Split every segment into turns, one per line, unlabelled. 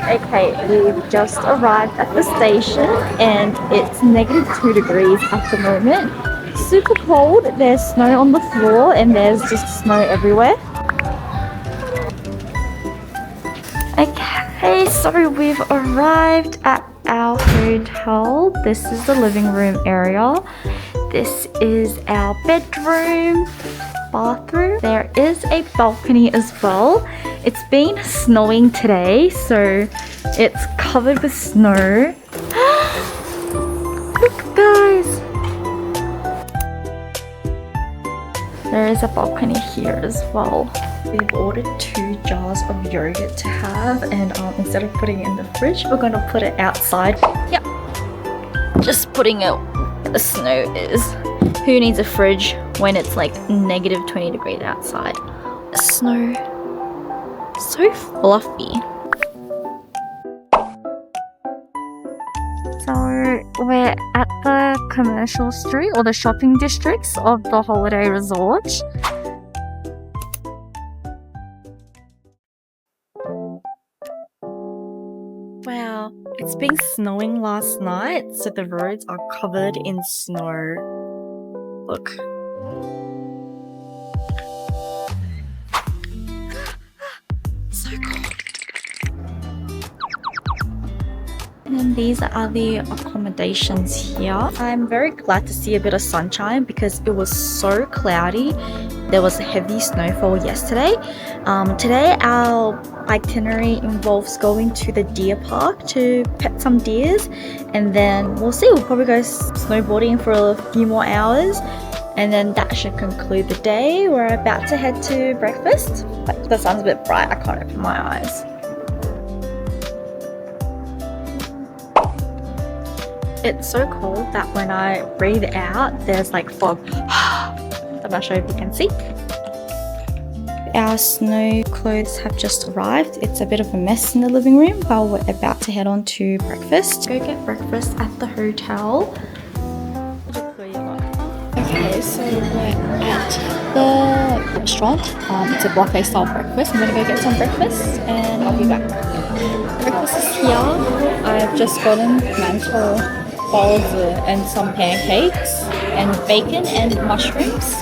Okay, we've just arrived at the station and it's -2 degrees at the moment. Super cold, there's snow on the floor and there's just snow everywhere. Okay, so we've arrived at our hotel. This is the living room area. This is our bedroom, bathroom. There is a balcony as well. It's been snowing today, so it's covered with snow. Look, guys! There is a balcony here as well. We've ordered 2 jars of yogurt to have, and instead of putting it in the fridge, we're gonna put it outside. Yep, just putting it where the snow is. Who needs a fridge when it's like -20 degrees outside? The snow, so fluffy. So we're at the commercial street or the shopping districts of the holiday resort. Wow, it's been snowing last night, so the roads are covered in snow. Look. So cold. And these are the accommodations here. I'm very glad to see a bit of sunshine because it was so cloudy. There was a heavy snowfall yesterday. Today our itinerary involves going to the deer park to pet some deers, and then we'll see, we'll probably go snowboarding for a few more hours, and then that should conclude the day. We're about to head to breakfast, but the sun's a bit bright, I can't open my eyes. It's so cold that when I breathe out, there's like fog. I'm not sure if you can see. Our snow clothes have just arrived. It's a bit of a mess in the living room, but we're about to head on to breakfast. Go get breakfast at the hotel. Okay, so we're at the restaurant. It's a buffet style breakfast. I'm gonna go get some breakfast and I'll be back. Breakfast is here. I've just gotten mantou, balls and some pancakes and bacon and mushrooms.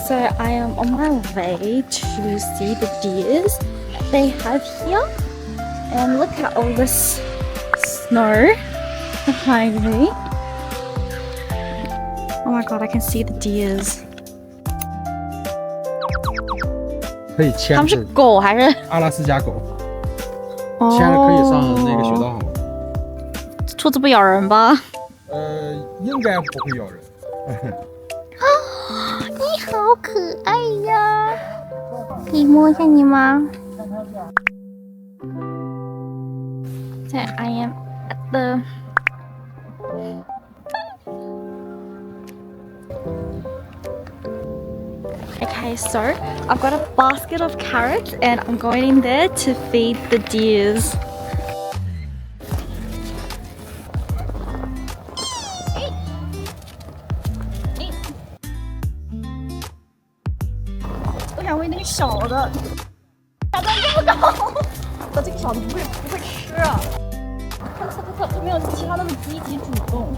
So I am on my way to see the deers they have here, and look at all this snow behind me. Oh my god, I can see the deers.
可以牵，
它们是狗还是
阿拉斯加狗，
哦
牵着可以上那个雪道吗？
兔子不咬人吧？
应该不会咬人。
你好可爱呀！可以摸一下你吗？ So I am at the Okay, so I've got a basket of carrots and I'm going in there to feed the deers. I 想喂那个小的，它长这么高，我这个小的不会吃啊。它就没有其他那么积极主动。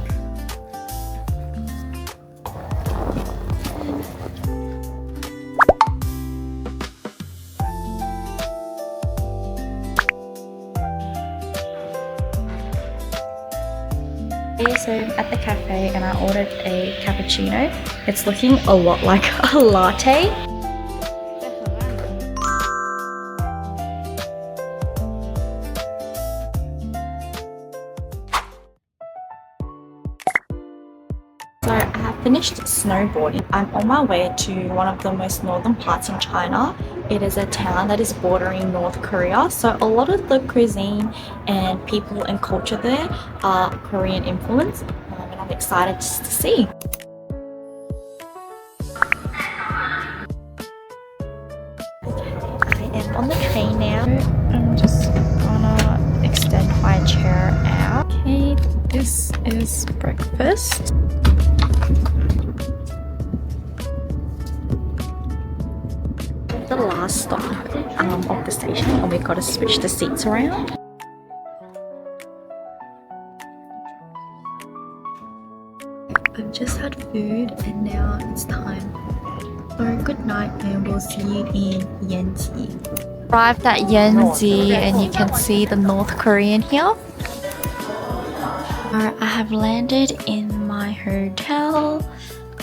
So I'm at the cafe and I ordered a cappuccino. It's looking a lot like a latte. So I have finished snowboarding. I'm on my way to one of the most northern parts in China. It is a town that is bordering North Korea, so a lot of the cuisine and people and culture there are Korean influence, and I'm excited just to see. Okay, I am on the train now. I'm just gonna extend my chair out. Okay, this is breakfast. the last stop of the station, and we've got to switch the seats around. I've just had food and now it's time. So good night and we'll see you in Yanji. Arrived at Yanji and you can see the North Korean here. I have landed in my hotel.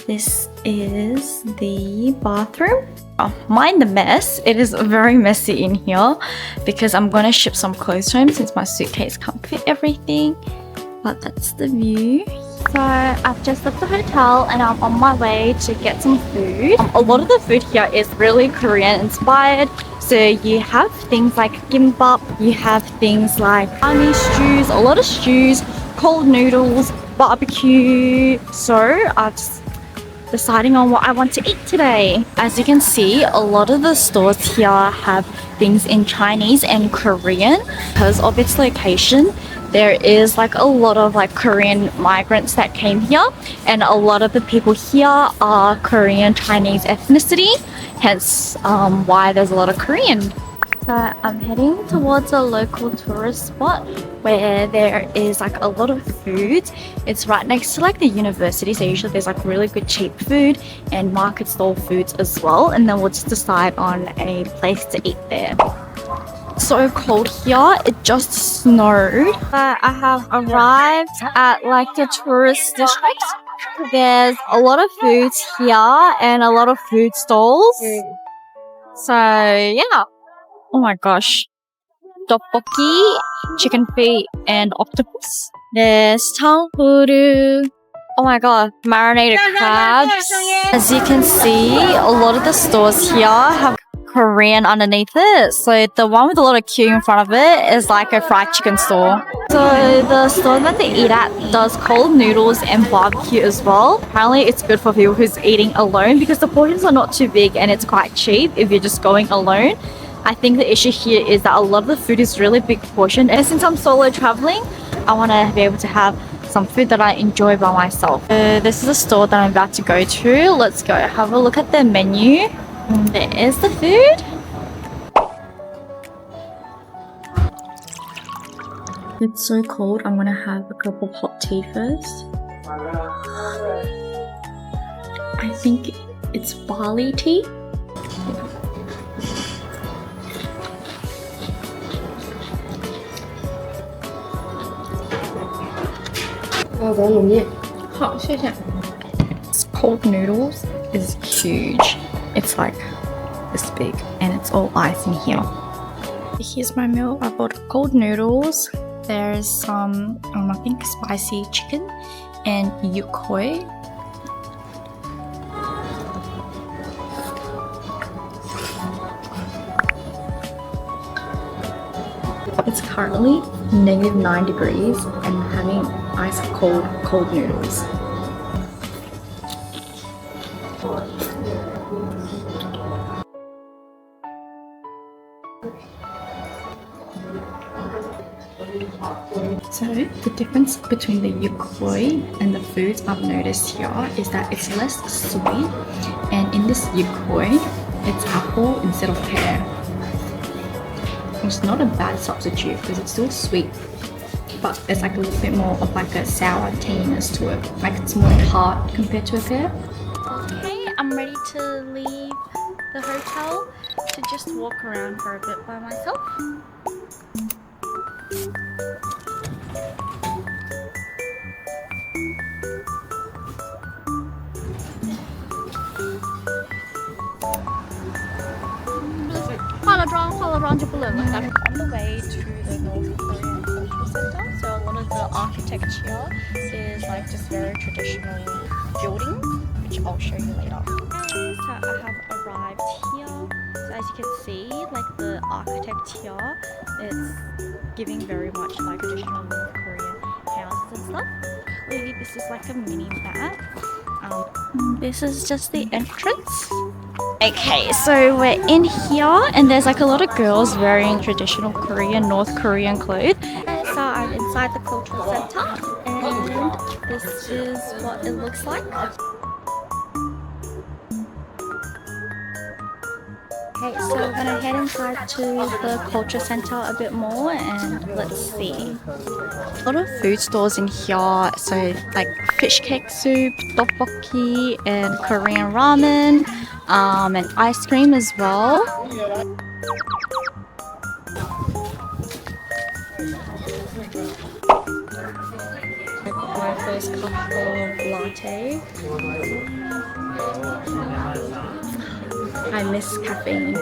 This is the bathroom. Oh, mind the mess. It is very messy in here because I'm gonna ship some clothes home since my suitcase can't fit everything. But that's the view. So I've just left the hotel and I'm on my way to get some food. A lot of the food here is really Korean inspired. So you have things like gimbap, you have things like army stews, a lot of stews, cold noodles, barbecue. So I'm just deciding on what I want to eat today. As you can see, a lot of the stores here have things in Chinese and Korean. Because of its location, there is like a lot of like Korean migrants that came here, and a lot of the people here are Korean Chinese ethnicity, hence why there's a lot of Korean. So I'm heading towards a local tourist spot where there is like a lot of food. It's right next to like the university, so usually there's like really good cheap food and market stall foods as well, and then we'll just decide on a place to eat there. So cold here, it just snowed. I have arrived at like the tourist district. There's a lot of foods here and a lot of food stalls. So yeah. Oh my gosh. Tteokbokki, chicken feet, and octopus. There's tanguru. Oh my god, marinated crabs. As you can see, a lot of the stores here have Korean underneath it. So the one with a lot of queue in front of it is like a fried chicken store. So the store that they eat at does cold noodles and barbecue as well. Apparently it's good for people who's eating alone because the portions are not too big and it's quite cheap if you're just going alone. I think the issue here is that a lot of the food is really big portion, and since I'm solo traveling, I want to be able to have some food that I enjoy by myself. This is a store that I'm about to go to. Let's go have a look at the menu. There is the food. It's so cold, I'm gonna have a cup of hot tea first. I think it's barley tea. Cold noodles is huge. It's like this big and it's all ice in here. Here's my meal. I bought cold noodles. There's some, I think spicy chicken and yukoi. It's currently -9 degrees and I'm having ice cold noodles. So the difference between the yukoi and the foods I've noticed here is that it's less sweet, and in this yukoi it's apple instead of pear. It's not a bad substitute because it's still sweet, but there's like a little bit more of like a sour tanginess to it. Like it's more hard compared to a pear. Okay, I'm ready to leave the hotel to just walk around for a bit by myself. On the way to the North Korean Cultural Center, so a lot of the architecture is like just very traditional buildings, which I'll show you later. So I have arrived here. So as you can see, like the architect here, it's giving very much like traditional North Korean houses and stuff. Maybe this is like a mini map. This is just the entrance. Okay, so we're in here and there's like a lot of girls wearing traditional Korean, North Korean clothes. So I'm inside the cultural center and this is what it looks like. Okay, so we're gonna head inside to the culture center a bit more and let's see. A lot of food stores in here, so like fish cake soup, tteokbokki, and Korean ramen, and ice cream as well. I got my first cup of latte. I miss caffeine.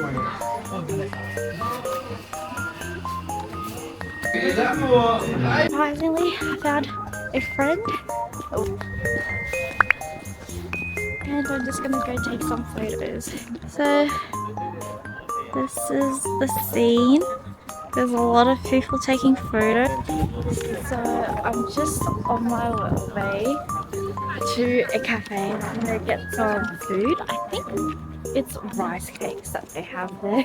Surprisingly, I found a friend. And I'm just gonna go take some photos. So, this is the scene. There's a lot of people taking photos. So, I'm just on my way to a cafe. I'm gonna get some food. I think it's rice cakes that they have there.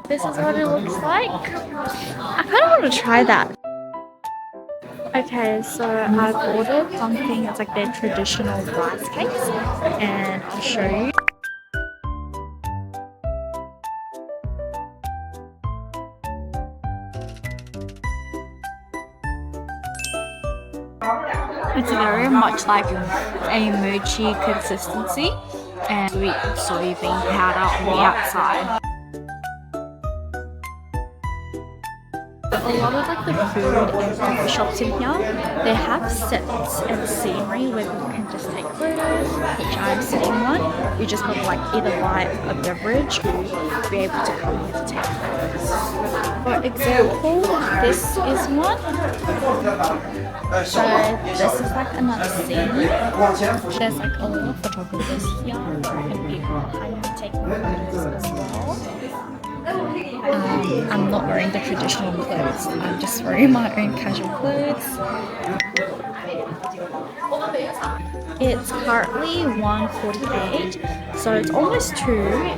This is what it looks like. I kind of want to try that. Okay, so I've ordered something that's like their traditional rice cakes, and I'll show you. It's very much like a mochi consistency and sweet soybean powder on the outside. A lot of like the food and coffee shops in here, they have sets and scenery where you can just take photos, which I'm sitting on. You just got to like either buy a beverage or be able to come here to take photos. For example, this is one. So this is like another scene. There's like a lot of photographers here and people behind me taking photos as well. I'm not wearing the traditional clothes. I'm just wearing my own casual clothes. It's currently 1:48, so it's almost 2,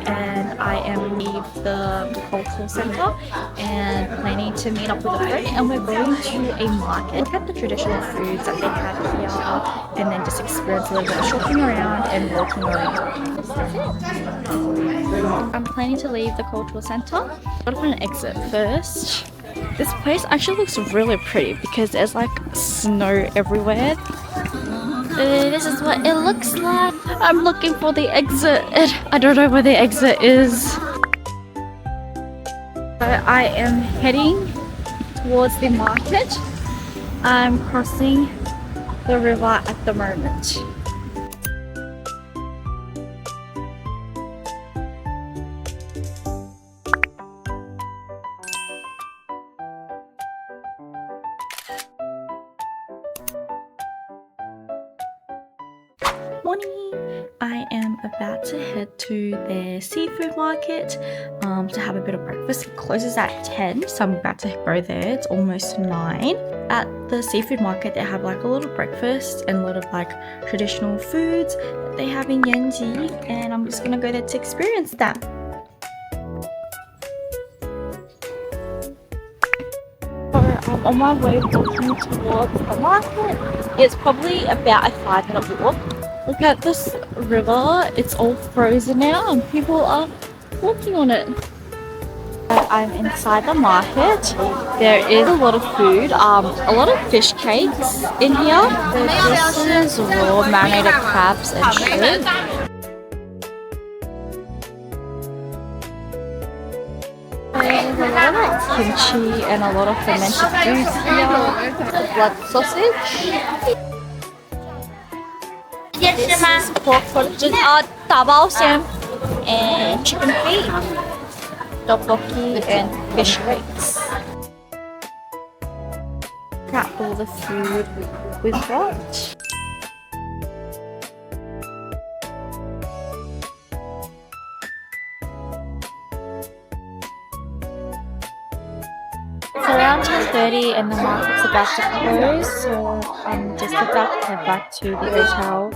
and I am leave the cultural center and planning to meet up with a friend, and we're going to a market. Look at the traditional foods that they have here, and then just experience a little bit of shopping around and walking around. I'm planning to leave the cultural center. Gotta find an exit first. This place actually looks really pretty because there's like snow everywhere. This is what it looks like. I'm looking for the exit. I don't know where the exit is. So I am heading towards the market. I'm crossing the river at the moment. Morning! I am about to head to the seafood market to have a bit of breakfast. It closes at 10, so I'm about to go there. It's almost 9. At the seafood market, they have like a lot of breakfast and a lot of like traditional foods that they have in Yanji, and I'm just gonna go there to experience that. So I'm on my way walking towards the market. It's probably about a 5-minute walk. Look at this river, it's all frozen now and people are walking on it. I'm inside the market. There is a lot of food, a lot of fish cakes in here. This is raw marinated crabs and shrimp. There's a lot of like kimchi and a lot of fermented foods here. Blood sausage. This is pork production, dabao shrimp and chicken feet, tteokbokki and fish cakes. Look at all the food we've got. It's around 10:30 and the market's about to close, so I'm just about to head back to the hotel.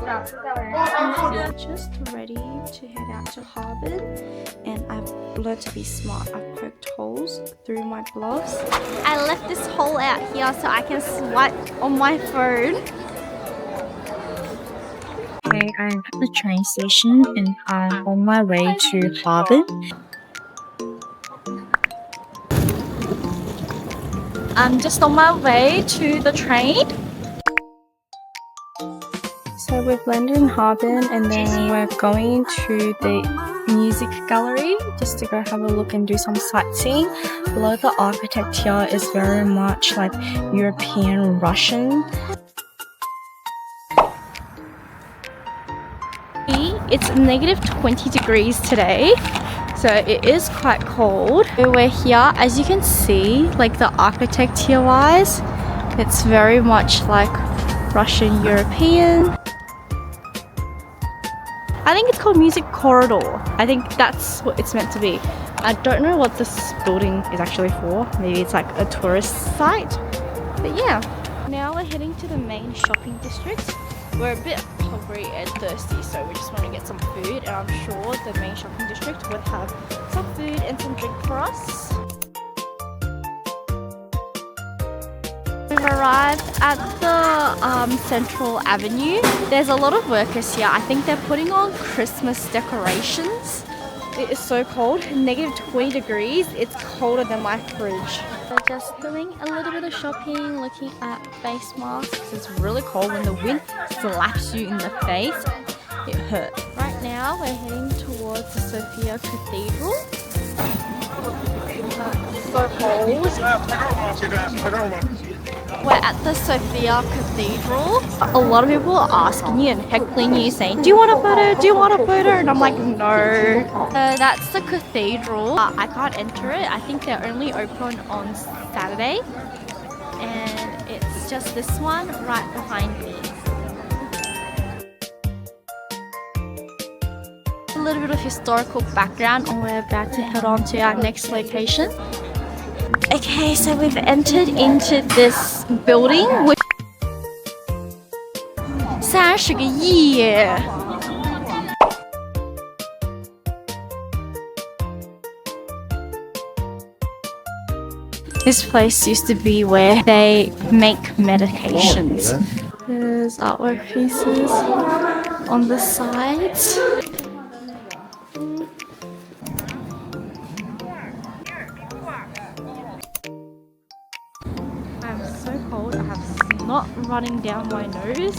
I'm just ready to head out to Harbin, and I've learned to be smart. I've poked holes through my gloves. I left this hole out here so I can swipe on my phone. Okay, I'm at the train station and I'm on my way to Harbin. I'm just on my way to the train. So we've landed in Harbin and then we're going to the music gallery just to go have a look and do some sightseeing. Below, the architecture is very much like European Russian. It's negative 20 degrees today, so it is quite cold. We're here, as you can see, like the architecture wise, it's very much like Russian European. I think it's called Music Corridor. I think that's what it's meant to be. I don't know what this building is actually for. Maybe it's like a tourist site. But yeah. Now we're heading to the main shopping district. We're a bit hungry and thirsty, so we just want to get some food. And I'm sure the main shopping district would have some food and some drink for us. We've arrived at the Central Avenue. There's a lot of workers here. I think they're putting on Christmas decorations. It is so cold, negative 20 degrees. It's colder than my fridge. We're just doing a little bit of shopping, looking at face masks. It's really cold when the wind slaps you in the face. It hurts. Right now we're heading towards the Sofia Cathedral. So cold. We're at the Sofia Cathedral. A lot of people are asking you and heckling you saying, do you want a photo? Do you want a photo? And I'm like, no. That's the cathedral. I can't enter it. I think they're only open on Saturday. And it's just this one right behind me. A little bit of historical background, and we're about to head on to our next location. Okay, so we've entered into this building which 30个亿. This place used to be where they make medications. There's artwork pieces on the sides. I'm so cold, I have snot running down my nose.